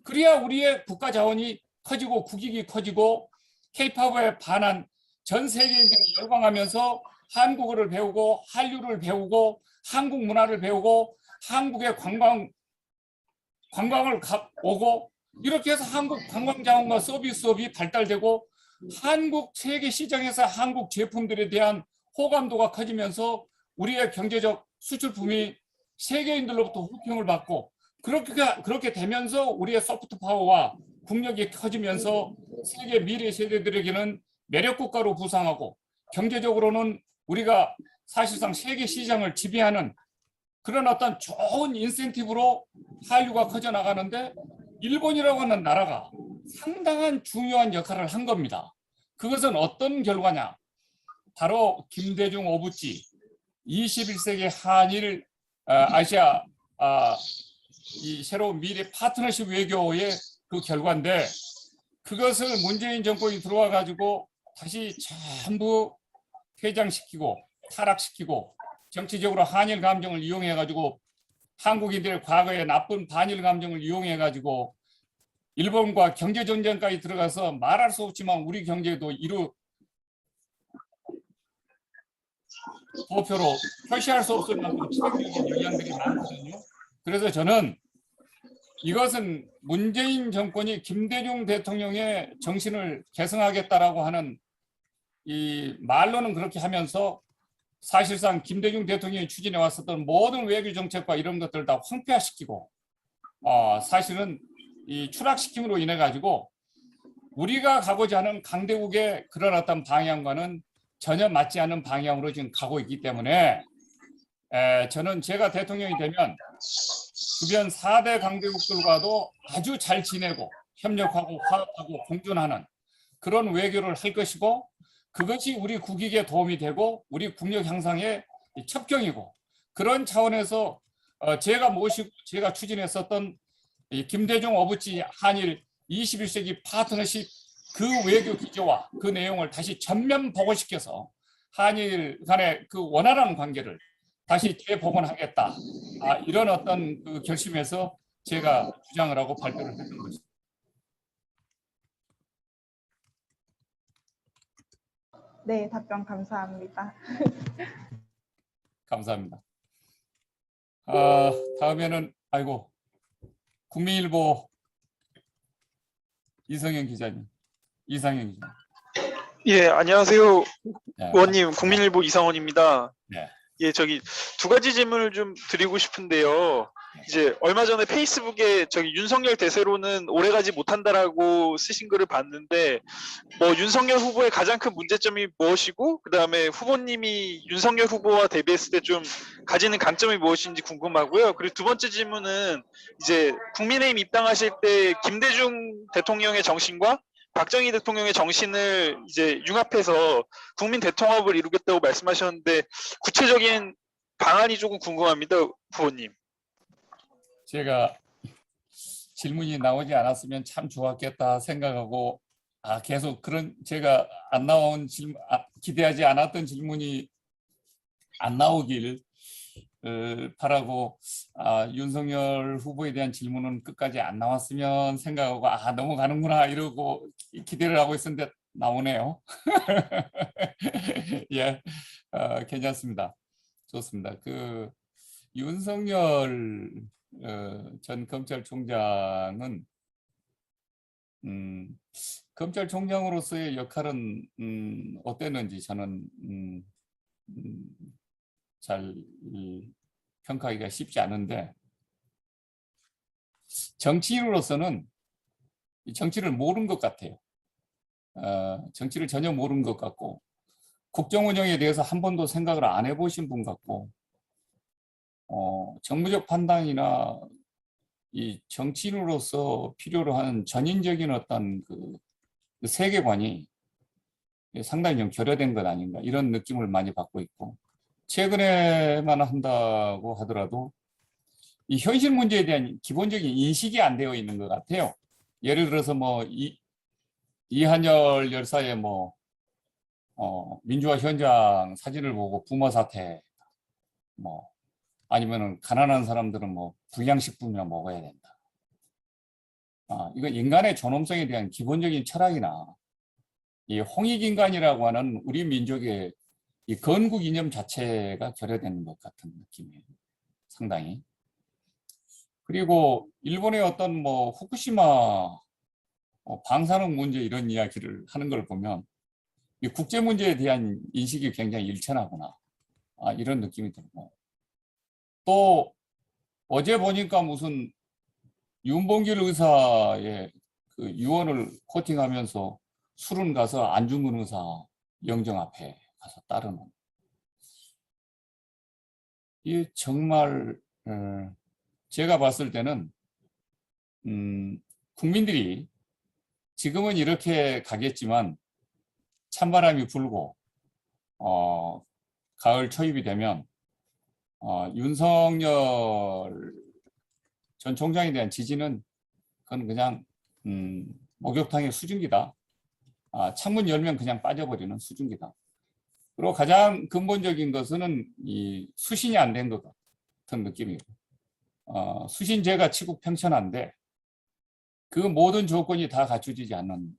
Speaker 1: 그래야 우리의 국가 자원이 커지고 국익이 커지고 K-팝에 반한 전 세계인들이 열광하면서 한국어를 배우고 한류를 배우고 한국 문화를 배우고 한국의 관광을 오고 이렇게 해서 한국 관광 자원과 서비스업이 발달되고 한국 세계 시장에서 한국 제품들에 대한 호감도가 커지면서 우리의 경제적 수출품이 세계인들로부터 호평을 받고 그렇게 되면서 우리의 소프트 파워와 국력이 커지면서 세계 미래 세대들에게는 매력 국가로 부상하고 경제적으로는 우리가 사실상 세계 시장을 지배하는 그런 어떤 좋은 인센티브로 한류가 커져 나가는데 일본이라고 하는 나라가 상당한 중요한 역할을 한 겁니다. 그것은 어떤 결과냐? 바로 김대중 오부지 21세기 한일 아시아 이 새로운 미래 파트너십 외교의 그 결과인데 그것을 문재인 정권이 들어와 가지고 다시 전부 퇴장시키고 타락시키고 정치적으로 한일 감정을 이용해 가지고 한국인들의 과거의 나쁜 반일 감정을 이용해 가지고 일본과 경제 전쟁까지 들어가서 말할 수 없지만 우리 경제도 도표로 표시할 수 없을 만큼 치명적인 영향들이 많거든요. 그래서 저는 이것은 문재인 정권이 김대중 대통령의 정신을 계승하겠다라고 하는 이 말로는 그렇게 하면서 사실상 김대중 대통령이 추진해 왔었던 모든 외교 정책과 이런 것들을 다 황폐화시키고 사실은 이 추락시킴으로 인해 가지고 우리가 가고자 하는 강대국의 그런 어떤 방향과는 전혀 맞지 않는 방향으로 지금 가고 있기 때문에 저는 제가 대통령이 되면 주변 4대 강대국들과도 아주 잘 지내고 협력하고 화합하고 공존하는 그런 외교를 할 것이고 그것이 우리 국익에 도움이 되고 우리 국력 향상의 첩경이고 그런 차원에서 제가 추진했었던 이 김대중 오부지 한일 21세기 파트너십 그 외교 기조와 그 내용을 다시 전면 복원시켜서 한일 간의 그 원활한 관계를 다시 재복원하겠다. 이런 어떤 그 결심에서 제가 주장을 하고 발표를 했던 것입니다.
Speaker 4: 네, 답변 감사합니다.
Speaker 1: 감사합니다. 다음에는 국민일보 이상형 기자님.
Speaker 5: 예, 안녕하세요.
Speaker 1: 네.
Speaker 5: 의원님, 국민일보 이상원입니다.
Speaker 1: 네.
Speaker 5: 예, 두 가지 질문을 좀 드리고 싶은데요. 이제 얼마 전에 페이스북에 윤석열 대세로는 오래가지 못한다라고 쓰신 글을 봤는데, 윤석열 후보의 가장 큰 문제점이 무엇이고, 그 다음에 후보님이 윤석열 후보와 대비했을 때 좀 가지는 강점이 무엇인지 궁금하고요. 그리고 두 번째 질문은 이제 국민의힘 입당하실 때 김대중 대통령의 정신과 박정희 대통령의 정신을 이제 융합해서 국민 대통합을 이루겠다고 말씀하셨는데 구체적인 방안이 조금 궁금합니다, 후보님.
Speaker 1: 제가 질문이 나오지 않았으면 참 좋았겠다 생각하고 계속 그런 제가 안 나온 질문 기대하지 않았던 질문이 안 나오길 바라고 윤석열 후보에 대한 질문은 끝까지 안 나왔으면 생각하고 넘어가는구나 이러고 기대를 하고 있었는데 나오네요. 예, 괜찮습니다. 좋습니다. 그 윤석열 전 검찰총장은 검찰총장으로서의 역할은 어땠는지 저는 잘 평가하기가 쉽지 않은데 정치인으로서는 정치를 모르는 것 같아요. 정치를 전혀 모르는 것 같고 국정 운영에 대해서 한 번도 생각을 안 해보신 분 같고 정무적 판단이나 이 정치인으로서 필요로 하는 전인적인 어떤 그 세계관이 상당히 좀 결여된 것 아닌가 이런 느낌을 많이 받고 있고 최근에만 한다고 하더라도 이 현실 문제에 대한 기본적인 인식이 안 되어 있는 것 같아요. 예를 들어서 이한열 열사의 민주화 현장 사진을 보고 부모 사태 아니면은 가난한 사람들은 불량식품이나 먹어야 된다. 이건 인간의 존엄성에 대한 기본적인 철학이나 이 홍익인간이라고 하는 우리 민족의 이 건국 이념 자체가 결여되는 것 같은 느낌이에요. 상당히. 그리고 일본의 어떤 후쿠시마 방사능 문제 이런 이야기를 하는 걸 보면 이 국제 문제에 대한 인식이 굉장히 일천하구나. 이런 느낌이 들고. 또 어제 보니까 무슨 윤봉길 의사의 그 유언을 코팅하면서 술은 가서 안중근 의사 영정 앞에 가서 따르는. 이게 정말 제가 봤을 때는 국민들이 지금은 이렇게 가겠지만 찬바람이 불고 가을 초입이 되면 윤석열 전 총장에 대한 지지는 그건 그냥 목욕탕의 수증기다. 창문 열면 그냥 빠져버리는 수증기다. 그리고 가장 근본적인 것은 이 수신이 안 된 것 같은 느낌이고, 수신제가 치국평천한데 그 모든 조건이 다 갖춰지지 않는.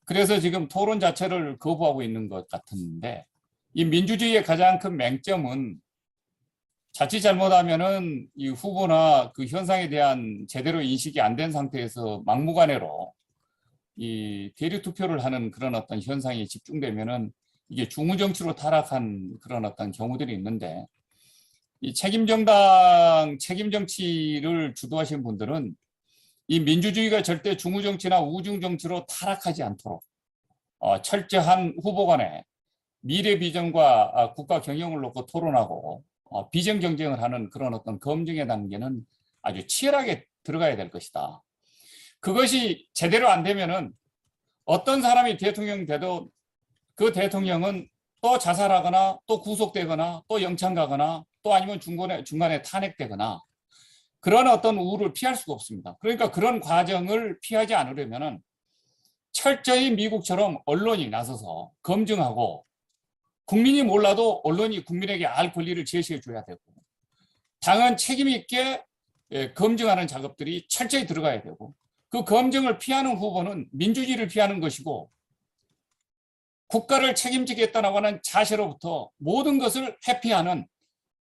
Speaker 1: 그래서 지금 토론 자체를 거부하고 있는 것 같은데, 이 민주주의의 가장 큰 맹점은 자칫 잘못하면은 이 후보나 그 현상에 대한 제대로 인식이 안 된 상태에서 막무가내로 이 대리 투표를 하는 그런 어떤 현상이 집중되면은 이게 중후정치로 타락한 그런 어떤 경우들이 있는데, 이 책임정당 책임정치를 주도하신 분들은 이 민주주의가 절대 중후정치나 우중정치로 타락하지 않도록 철저한 후보 간에 미래 비전과 국가 경영을 놓고 토론하고 비전 경쟁을 하는 그런 어떤 검증의 단계는 아주 치열하게 들어가야 될 것이다. 그것이 제대로 안 되면은 어떤 사람이 대통령이 돼도 그 대통령은 또 자살하거나 또 구속되거나 또 영창 가거나 또 아니면 중간에 탄핵되거나 그런 어떤 우를 피할 수가 없습니다. 그러니까 그런 과정을 피하지 않으려면은 철저히 미국처럼 언론이 나서서 검증하고, 국민이 몰라도 언론이 국민에게 알 권리를 제시해 줘야 되고, 당은 책임 있게 검증하는 작업들이 철저히 들어가야 되고, 그 검증을 피하는 후보는 민주주의를 피하는 것이고 국가를 책임지겠다고 하는 자세로부터 모든 것을 회피하는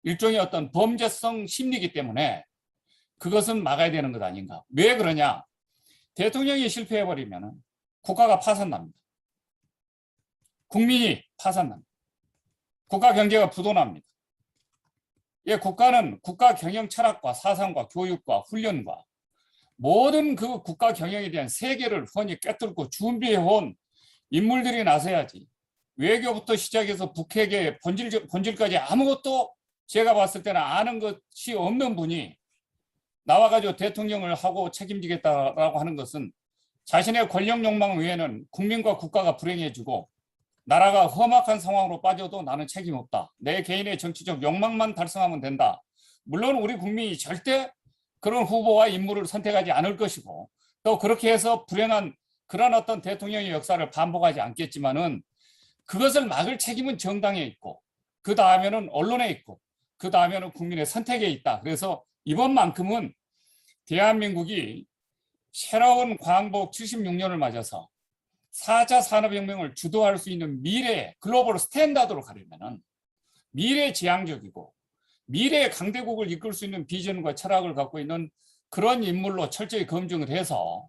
Speaker 1: 일종의 어떤 범죄성 심리이기 때문에 그것은 막아야 되는 것 아닌가. 왜 그러냐? 대통령이 실패해버리면 국가가 파산납니다. 국민이 파산납니다. 국가 경제가 부도납니다. 예, 국가는 국가 경영 철학과 사상과 교육과 훈련과 모든 그 국가 경영에 대한 세계를 훤히 꿰뚫고 준비해온 인물들이 나서야지. 외교부터 시작해서 북핵의 본질까지 아무것도 제가 봤을 때는 아는 것이 없는 분이 나와가지고 대통령을 하고 책임지겠다라고 하는 것은 자신의 권력 욕망 외에는 국민과 국가가 불행해지고 나라가 험악한 상황으로 빠져도 나는 책임 없다. 내 개인의 정치적 욕망만 달성하면 된다. 물론 우리 국민이 절대 그런 후보와 인물을 선택하지 않을 것이고 또 그렇게 해서 불행한 그런 어떤 대통령의 역사를 반복하지 않겠지만은 그것을 막을 책임은 정당에 있고 그 다음에는 언론에 있고 그 다음에는 국민의 선택에 있다. 그래서 이번만큼은 대한민국이 새로운 광복 76년을 맞아서 4차 산업혁명을 주도할 수 있는 미래의 글로벌 스탠다드로 가려면은 미래지향적이고 미래의 강대국을 이끌 수 있는 비전과 철학을 갖고 있는 그런 인물로 철저히 검증을 해서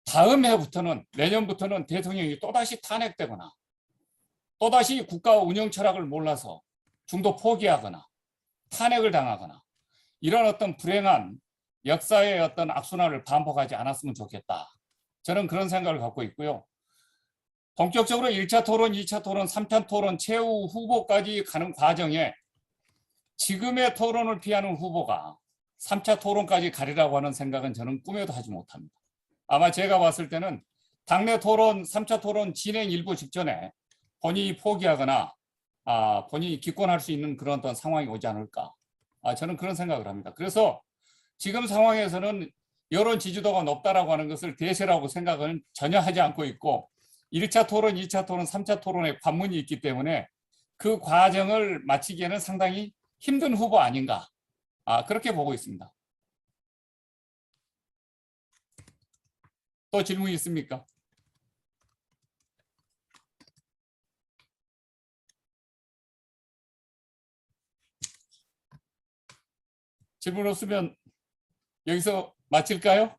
Speaker 1: 다음 해부터는, 내년부터는 대통령이 또다시 탄핵되거나 또다시 국가 운영 철학을 몰라서 중도 포기하거나 탄핵을 당하거나 이런 어떤 불행한 역사의 어떤 악순환을 반복하지 않았으면 좋겠다. 저는 그런 생각을 갖고 있고요. 본격적으로 1차 토론, 2차 토론, 3차 토론, 최후 후보까지 가는 과정에 지금의 토론을 피하는 후보가 3차 토론까지 가리라고 하는 생각은 저는 꿈에도 하지 못합니다. 아마 제가 봤을 때는 당내 토론, 3차 토론 진행 일부 직전에 본인이 포기하거나 본인이 기권할 수 있는 그런 어떤 상황이 오지 않을까. 저는 그런 생각을 합니다. 그래서 지금 상황에서는 여론 지지도가 높다라고 하는 것을 대세라고 생각은 전혀 하지 않고 있고 1차 토론, 2차 토론, 3차 토론에 관문이 있기 때문에 그 과정을 마치기에는 상당히 힘든 후보 아닌가. 그렇게 보고 있습니다. 또 질문이 있습니까? 질문 없으면 여기서 마칠까요?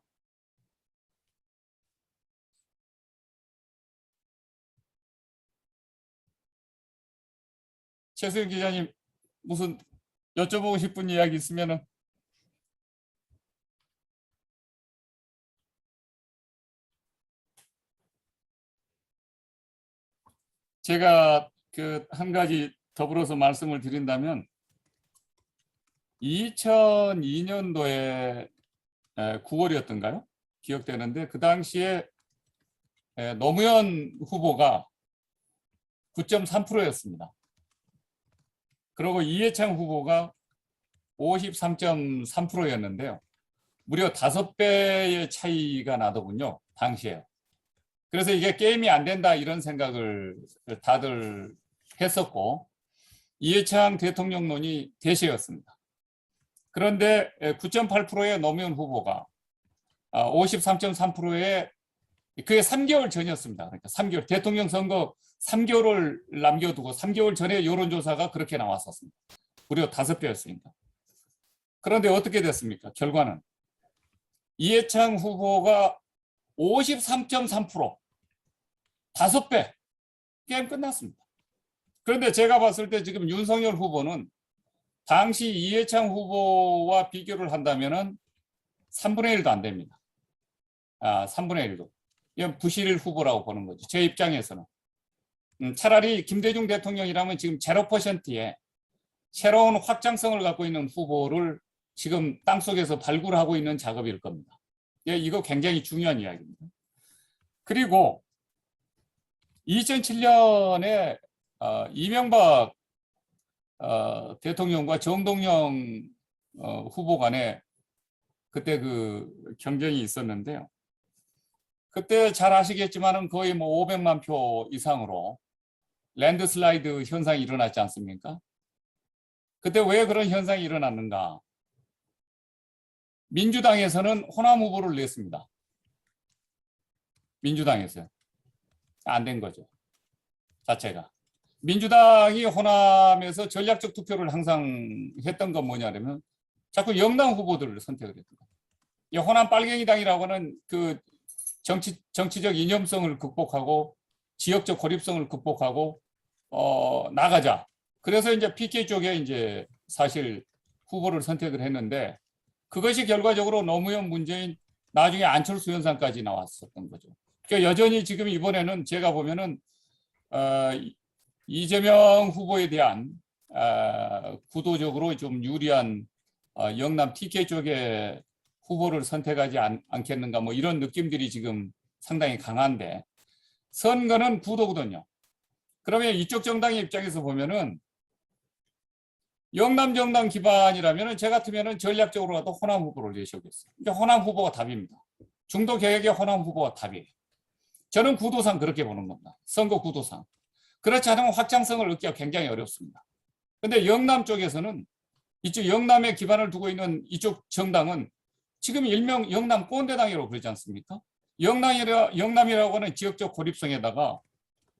Speaker 1: 최수영 기자님 무슨 여쭤보고 싶은 이야기 있으면은 제가 그 한 가지 더불어서 말씀을 드린다면 2002년도에 9월이었던가요? 기억되는데 그 당시에 노무현 후보가 9.3%였습니다. 그리고 이해창 후보가 53.3%였는데요. 무려 5배의 차이가 나더군요. 당시에. 그래서 이게 게임이 안 된다 이런 생각을 다들 했었고 이해창 대통령론이 대세였습니다. 그런데 9.8%의 노무현 후보가 53.3%의 그게 3개월 전이었습니다. 그러니까 3개월 대통령 선거 3개월을 남겨두고 3개월 전에 여론조사가 그렇게 나왔었습니다. 무려 5배였습니다. 그런데 어떻게 됐습니까? 결과는 이해창 후보가 53.3%, 5배, 게임 끝났습니다. 그런데 제가 봤을 때 지금 윤석열 후보는 당시 이해창 후보와 비교를 한다면은 3분의 1도 안 됩니다. 3분의 1도. 이건 부실 후보라고 보는 거죠. 제 입장에서는. 차라리 김대중 대통령이라면 지금 0%에 새로운 확장성을 갖고 있는 후보를 지금 땅속에서 발굴하고 있는 작업일 겁니다. 예, 이거 굉장히 중요한 이야기입니다. 그리고 2007년에 이명박 대통령과 정동영 후보 간에 그때 그 경쟁이 있었는데요. 그때 잘 아시겠지만은 거의 뭐 500만 표 이상으로 랜드슬라이드 현상이 일어났지 않습니까? 그때 왜 그런 현상이 일어났는가? 민주당에서는 호남 후보를 냈습니다. 민주당에서요. 안 된 거죠. 자체가. 민주당이 호남에서 전략적 투표를 항상 했던 건 뭐냐면 자꾸 영남 후보들을 선택을 했던 거예요. 이 호남 빨갱이당이라고는 그 정치적 이념성을 극복하고 지역적 고립성을 극복하고 나가자. 그래서 이제 PK 쪽에 이제 사실 후보를 선택을 했는데 그것이 결과적으로 노무현, 문재인, 나중에 안철수 현상까지 나왔었던 거죠. 그러니까 여전히 지금 이번에는 제가 보면은 이재명 후보에 대한 구도적으로 좀 유리한 영남 TK 쪽의 후보를 선택하지 않겠는가 뭐 이런 느낌들이 지금 상당히 강한데 선거는 구도거든요. 그러면 이쪽 정당의 입장에서 보면은 영남 정당 기반이라면 제 같으면 전략적으로라도 호남 후보를 내세우겠어요. 그러니까 호남 후보가 답입니다. 중도 개혁의 호남 후보가 답이에요. 저는 구도상 그렇게 보는 겁니다. 선거 구도상. 그렇지 않으면 확장성을 얻기가 굉장히 어렵습니다. 그런데 영남 쪽에서는 이쪽 영남에 기반을 두고 있는 이쪽 정당은 지금 일명 영남 꼰대당이라고 그러지 않습니까? 영남이라고 하는 지역적 고립성에다가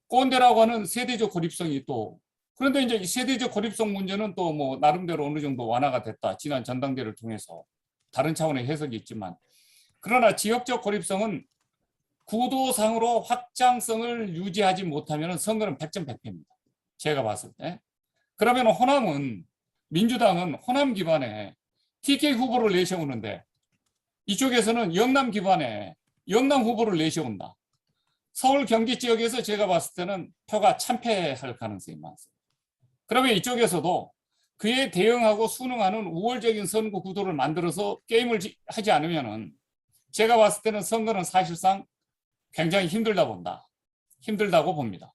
Speaker 1: 꼰대라고 하는 세대적 고립성이 또 그런데 이제 세대적 고립성 문제는 또 뭐 나름대로 어느 정도 완화가 됐다. 지난 전당대를 통해서 다른 차원의 해석이 있지만 그러나 지역적 고립성은 구도상으로 확장성을 유지하지 못하면 선거는 100점 100패입니다. 제가 봤을 때. 그러면 호남은 민주당은 호남 기반에 TK 후보를 내세우는데 이쪽에서는 영남 기반에 영남 후보를 내세운다. 서울 경기 지역에서 제가 봤을 때는 표가 참패할 가능성이 많습니다. 그러면 이쪽에서도 그에 대응하고 순응하는 우월적인 선거 구도를 만들어서 게임을 하지 않으면은 제가 봤을 때는 선거는 사실상 굉장히 힘들다고 봅니다.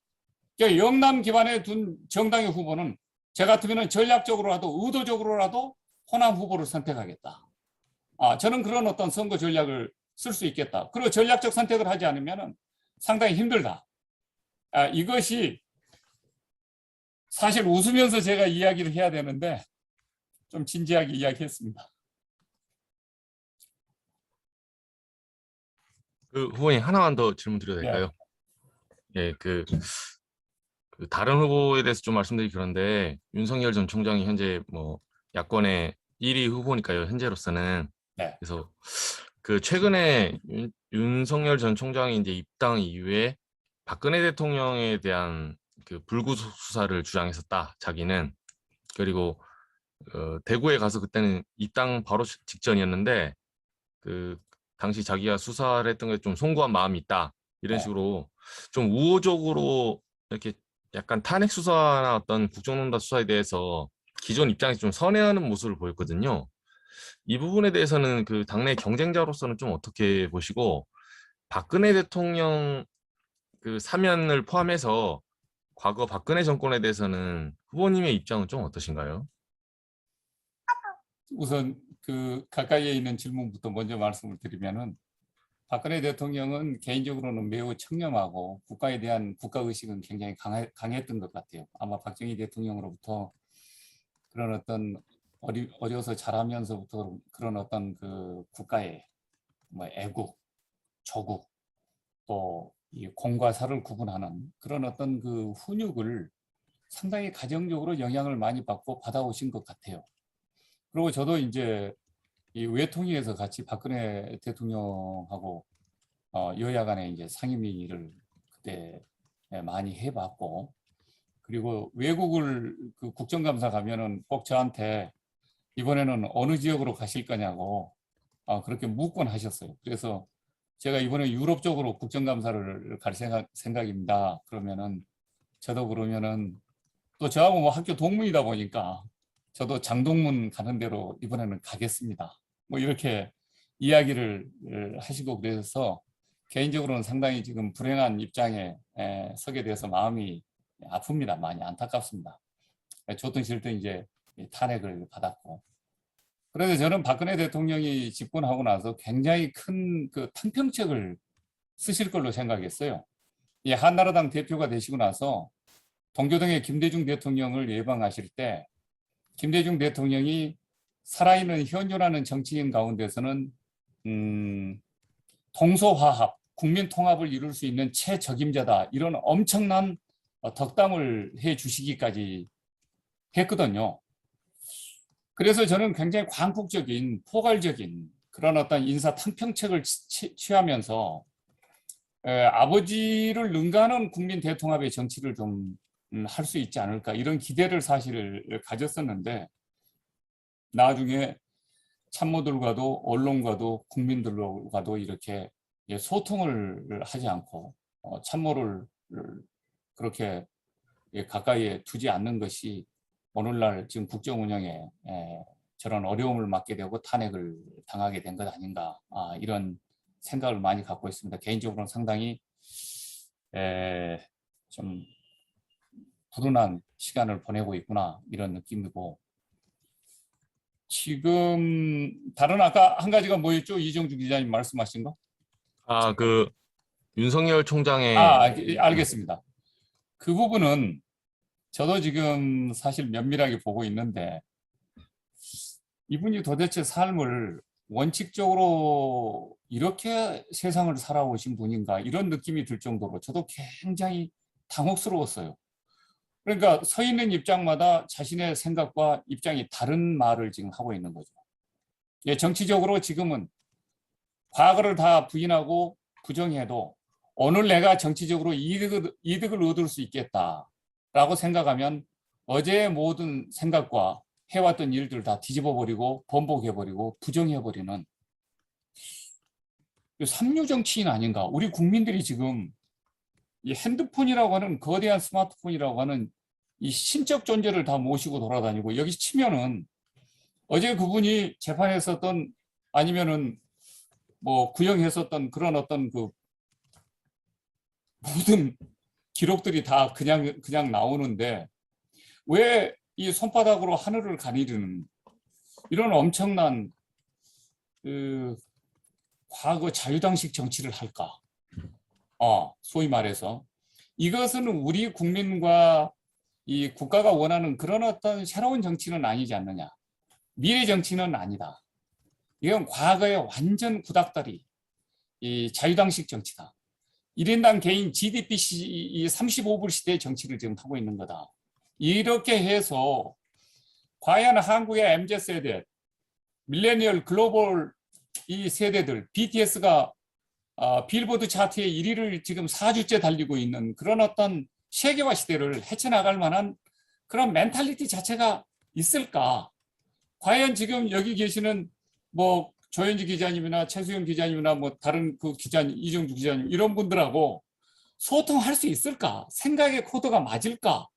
Speaker 1: 그러니까 영남 기반에 둔 정당의 후보는 제 같으면 전략적으로라도 의도적으로라도 호남 후보를 선택하겠다. 저는 그런 어떤 선거 전략을 쓸 수 있겠다. 그리고 전략적 선택을 하지 않으면 상당히 힘들다. 이것이 사실 웃으면서 제가 이야기를 해야 되는데 좀 진지하게 이야기했습니다.
Speaker 3: 그 후보님 하나만 더 질문 드려도 될까요? 예, 그 다른 후보에 대해서 좀 말씀드리기 그런데 윤석열 전 총장이 현재 뭐 야권의 1위 후보니까요, 현재로서는.
Speaker 1: 네.
Speaker 3: 그래서 그 최근에 윤석열 전 총장이 이제 입당 이후에 박근혜 대통령에 대한 그 불구속 수사를 주장했었다, 자기는. 그리고 대구에 가서 그때는 입당 바로 직전이었는데 그 당시 자기가 수사를 했던 게 좀 송구한 마음이 있다, 이런
Speaker 1: 네.
Speaker 3: 식으로 좀 우호적으로 이렇게 약간 탄핵 수사나 어떤 국정농단 수사에 대해서 기존 입장에서 좀 선회하는 모습을 보였거든요. 이 부분에 대해서는 그 당내 경쟁자로서는 좀 어떻게 보시고, 박근혜 대통령 그 사면을 포함해서 과거 박근혜 정권에 대해서는 후보님의 입장은 좀 어떠신가요?
Speaker 1: 우선 그 가까이에 있는 질문부터 먼저 말씀을 드리면은 박근혜 대통령은 개인적으로는 매우 청렴하고 국가에 대한 국가의식은 굉장히 강했던 것 같아요. 아마 박정희 대통령으로부터 그런 어떤 어려서 자라면서부터 그런 어떤 그 국가의 뭐 애국, 조국, 또 이 공과 사를 구분하는 그런 어떤 그 훈육을 상당히 가정적으로 영향을 많이 받고 받아오신 것 같아요. 그리고 저도 이제 이 외통위에서 같이 박근혜 대통령하고 여야 간에 이제 상임위를 그때 많이 해봤고, 그리고 외국을 그 국정감사 가면은 꼭 저한테 이번에는 어느 지역으로 가실 거냐고 그렇게 묻곤 하셨어요. 그래서 제가 이번에 유럽 쪽으로 국정감사를 갈 생각입니다. 그러면은 저도 그러면은 또 저하고 뭐 학교 동문이다 보니까 저도 장동문 가는 대로 이번에는 가겠습니다. 뭐 이렇게 이야기를 하시고, 그래서 개인적으로는 상당히 지금 불행한 입장에 서게 돼서 마음이 아픕니다. 많이 안타깝습니다. 좋든 싫든 이제 탄핵을 받았고. 그래서 저는 박근혜 대통령이 집권하고 나서 굉장히 큰 그 탕평책을 쓰실 걸로 생각했어요. 이 한나라당 대표가 되시고 나서 동교동의 김대중 대통령을 예방하실 때 김대중 대통령이 살아있는 현존하는 정치인 가운데서는 동서화합, 국민 통합을 이룰 수 있는 최적임자다, 이런 엄청난 덕담을 해 주시기까지 했거든요. 그래서 저는 굉장히 광폭적인 포괄적인 그런 어떤 인사 탕평책을 취하면서 아버지를 능가하는 국민 대통합의 정치를 좀 할 수 있지 않을까, 이런 기대를 사실 가졌었는데, 나중에 참모들과도 언론과도 국민들과도 이렇게 소통을 하지 않고 참모를 그렇게 가까이에 두지 않는 것이 오늘날 지금 국정 운영에 저런 어려움을 맞게 되고 탄핵을 당하게 된 것 아닌가, 이런 생각을 많이 갖고 있습니다. 개인적으로는 상당히 좀 불운한 시간을 보내고 있구나, 이런 느낌이고, 지금 다른 아까 한 가지가 뭐였죠? 이정주 기자님 말씀하신 거?
Speaker 3: 그 윤석열 총장의
Speaker 1: 알겠습니다. 그 부분은 저도 지금 사실 면밀하게 보고 있는데, 이분이 도대체 삶을 원칙적으로 이렇게 세상을 살아오신 분인가, 이런 느낌이 들 정도로 저도 굉장히 당혹스러웠어요. 그러니까 서 있는 입장마다 자신의 생각과 입장이 다른 말을 지금 하고 있는 거죠. 정치적으로 지금은 과거를 다 부인하고 부정해도 오늘 내가 정치적으로 이득을 얻을 수 있겠다라고 생각하면 어제의 모든 생각과 해왔던 일들 다 뒤집어버리고 번복해버리고 부정해버리는 삼류 정치인 아닌가. 우리 국민들이 지금 이 핸드폰이라고 하는 거대한 스마트폰이라고 하는 이 신적 존재를 다 모시고 돌아다니고, 여기 치면은 어제 그분이 재판했었던 아니면은 뭐 구형했었던 그런 어떤 그 모든 기록들이 다 그냥 나오는데, 왜 이 손바닥으로 하늘을 가리는 이런 엄청난 그 과거 자유당식 정치를 할까? 소위 말해서 이것은 우리 국민과 이 국가가 원하는 그런 어떤 새로운 정치는 아니지 않느냐. 미래 정치는 아니다. 이건 과거의 완전 구닥다리, 이 자유당식 정치다. 1인당 개인 GDP 35불 시대의 정치를 지금 하고 있는 거다. 이렇게 해서 과연 한국의 MZ세대, 밀레니얼 글로벌 이 세대들, BTS가 빌보드 차트의 1위를 지금 4주째 달리고 있는 그런 어떤 세계화 시대를 헤쳐나갈 만한 그런 멘탈리티 자체가 있을까? 과연 지금 여기 계시는 뭐 조현지 기자님이나 최수영 기자님이나 뭐 다른 그 기자님, 이정주 기자님, 이런 분들하고 소통할 수 있을까? 생각의 코드가 맞을까?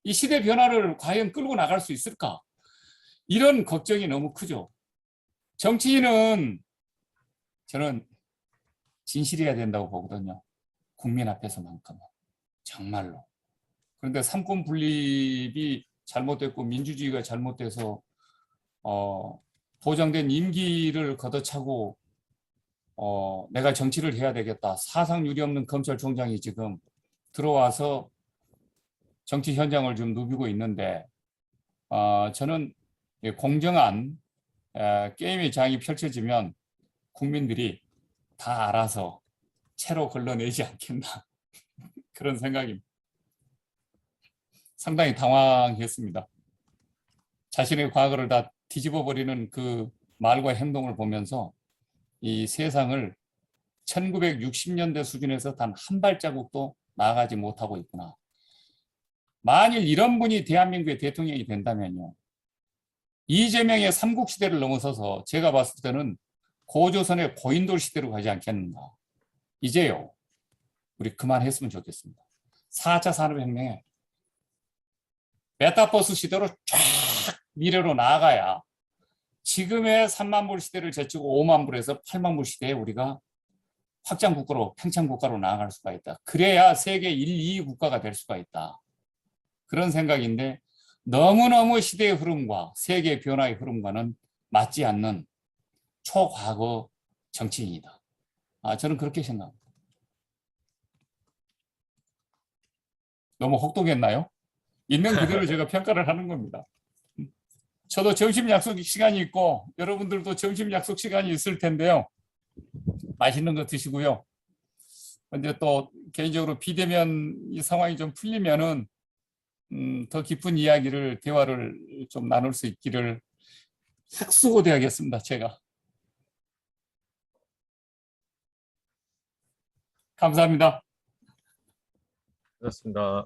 Speaker 1: 이 시대 변화를 과연 끌고 나갈 수 있을까? 이런 걱정이 너무 크죠. 정치인은 저는 진실해야 된다고 보거든요. 국민 앞에서만큼은. 정말로. 그런데 삼권 분립이 잘못됐고 민주주의가 잘못돼서 보장된 임기를 걷어차고 내가 정치를 해야 되겠다. 사상 유례 없는 검찰총장이 지금 들어와서 정치 현장을 좀 누비고 있는데 저는 공정한 게임의 장이 펼쳐지면 국민들이 다 알아서 채로 걸러내지 않겠나 그런 생각입니다. 상당히 당황했습니다. 자신의 과거를 다 뒤집어 버리는 그 말과 행동을 보면서 이 세상을 1960년대 수준에서 단 한 발자국도 나아가지 못하고 있구나. 만일 이런 분이 대한민국의 대통령이 된다면요. 이재명의 삼국시대를 넘어서서 제가 봤을 때는 고조선의 고인돌 시대로 가지 않겠는가. 이제요. 우리 그만했으면 좋겠습니다. 4차 산업혁명에 메타버스 시대로 쫙 미래로 나아가야 지금의 3만 불 시대를 제치고 5만 불에서 8만 불 시대에 우리가 확장 국가로 팽창 국가로 나아갈 수가 있다. 그래야 세계 1, 2위 국가가 될 수가 있다. 그런 생각인데 너무너무 시대의 흐름과 세계의 변화의 흐름과는 맞지 않는 초과거 정치인이다. 저는 그렇게 생각합니다. 너무 혹독했나요? 있는 그대로 제가 평가를 하는 겁니다. 저도 점심 약속 시간이 있고 여러분들도 점심 약속 시간이 있을 텐데요. 맛있는 거 드시고요. 근데 또 개인적으로 비대면 이 상황이 좀 풀리면은 더 깊은 이야기를 대화를 좀 나눌 수 있기를 학수고대하겠습니다. 제가. 감사합니다.
Speaker 3: 그렇습니다.